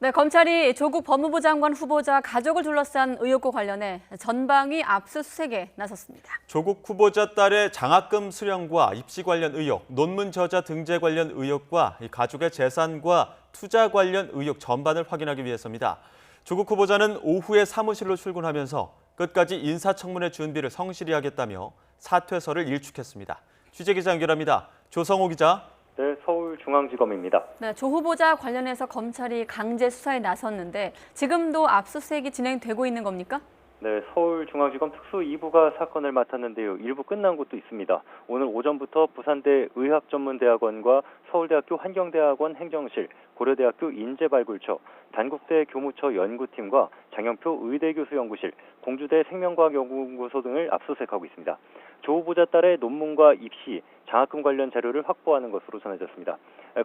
네, 검찰이 조국 법무부 장관 후보자 가족을 둘러싼 의혹과 관련해 전방위 압수수색에 나섰습니다. 조국 후보자 딸의 장학금 수령과 입시 관련 의혹, 논문 저자 등재 관련 의혹과 가족의 재산과 투자 관련 의혹 전반을 확인하기 위해서입니다. 조국 후보자는 오후에 사무실로 출근하면서 끝까지 인사청문회 준비를 성실히 하겠다며 사퇴서를 일축했습니다. 취재기자 연결합니다. 조성호 기자. 네, 서울중앙지검입니다. 네, 조 후보자 관련해서 검찰이 강제 수사에 나섰는데 지금도 압수수색이 진행되고 있는 겁니까? 네, 서울중앙지검 특수 2부가 사건을 맡았는데요. 일부 끝난 곳도 있습니다. 오늘 오전부터 부산대 의학전문대학원과 서울대학교 환경대학원 행정실, 고려대학교 인재발굴처, 단국대 교무처 연구팀과 장영표 의대교수연구실, 공주대 생명과학연구소 등을 압수수색하고 있습니다. 조 후보자 딸의 논문과 입시, 장학금 관련 자료를 확보하는 것으로 전해졌습니다.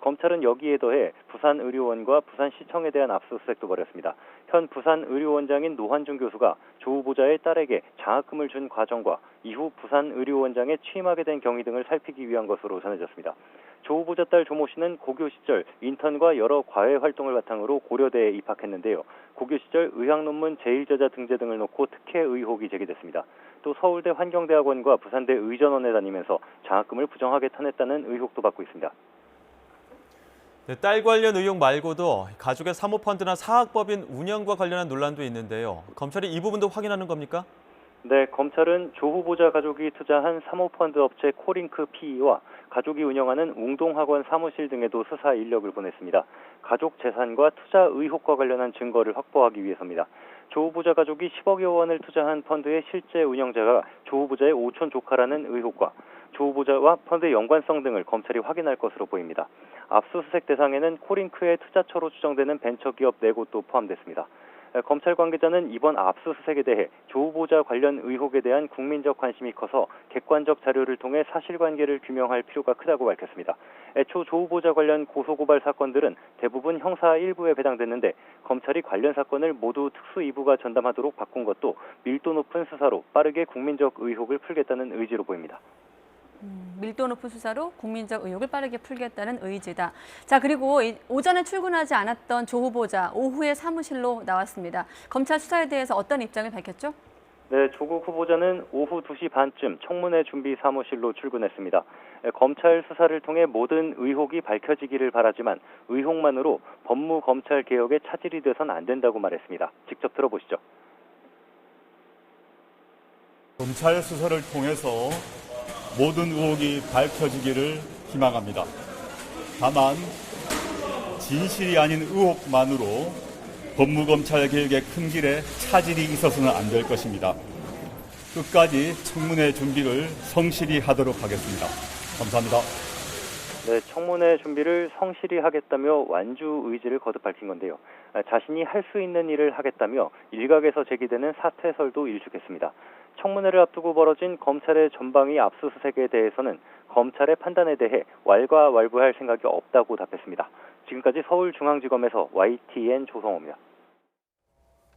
검찰은 여기에 더해 부산의료원과 부산시청에 대한 압수수색도 벌였습니다. 현 부산의료원장인 노환중 교수가 조 후보자의 딸에게 장학금을 준 과정과 이후 부산의료원장에 취임하게 된 경위 등을 살피기 위한 것으로 전해졌습니다. 조 후보자 딸 조모 씨는 고교 시절 인턴과 여러 과외 활동을 바탕으로 고려대에 입학했는데요. 고교 시절 의학논문 제1저자 등재 등을 놓고 특혜 의혹이 제기됐습니다. 또 서울대 환경대학원과 부산대 의전원에 다니면서 장학금을 부정하게 타냈다는 의혹도 받고 있습니다. 네, 딸 관련 의혹 말고도 가족의 사모펀드나 사학법인 운영과 관련한 논란도 있는데요. 검찰이 이 부분도 확인하는 겁니까? 네, 검찰은 조 후보자 가족이 투자한 사모펀드 업체 코링크 PE와 가족이 운영하는 웅동학원 사무실 등에도 수사 인력을 보냈습니다. 가족 재산과 투자 의혹과 관련한 증거를 확보하기 위해서입니다. 조 후보자 가족이 10억여 원을 투자한 펀드의 실제 운영자가 조 후보자의 오촌 조카라는 의혹과 조 후보자와 펀드의 연관성 등을 검찰이 확인할 것으로 보입니다. 압수수색 대상에는 코링크의 투자처로 추정되는 벤처기업 4곳도 포함됐습니다. 검찰 관계자는 이번 압수수색에 대해 조 후보자 관련 의혹에 대한 국민적 관심이 커서 객관적 자료를 통해 사실관계를 규명할 필요가 크다고 밝혔습니다. 애초 조 후보자 관련 고소고발 사건들은 대부분 형사 1부에 배당됐는데 검찰이 관련 사건을 모두 특수 2부가 전담하도록 바꾼 것도 밀도 높은 수사로 빠르게 국민적 의혹을 풀겠다는 의지로 보입니다. 밀도 높은 수사로 국민적 의혹을 빠르게 풀겠다는 의지다. 자, 그리고 오전에 출근하지 않았던 조 후보자 오후에 사무실로 나왔습니다. 검찰 수사에 대해서 어떤 입장을 밝혔죠? 네, 조국 후보자는 오후 2시 반쯤 청문회 준비 사무실로 출근했습니다. 검찰 수사를 통해 모든 의혹이 밝혀지기를 바라지만 의혹만으로 법무검찰 개혁에 차질이 돼선 안 된다고 말했습니다. 직접 들어보시죠. 검찰 수사를 통해서 모든 의혹이 밝혀지기를 희망합니다. 다만 진실이 아닌 의혹만으로 법무검찰 개혁의 큰 길에 차질이 있어서는 안 될 것입니다. 끝까지 청문회 준비를 성실히 하도록 하겠습니다. 감사합니다. 네, 청문회 준비를 성실히 하겠다며 완주 의지를 거듭 밝힌 건데요. 자신이 할 수 있는 일을 하겠다며 일각에서 제기되는 사퇴설도 일축했습니다. 청문회를 앞두고 벌어진 검찰의 전방위 압수수색에 대해서는 검찰의 판단에 대해 왈가왈부할 생각이 없다고 답했습니다. 지금까지 서울중앙지검에서 YTN 조성호입니다.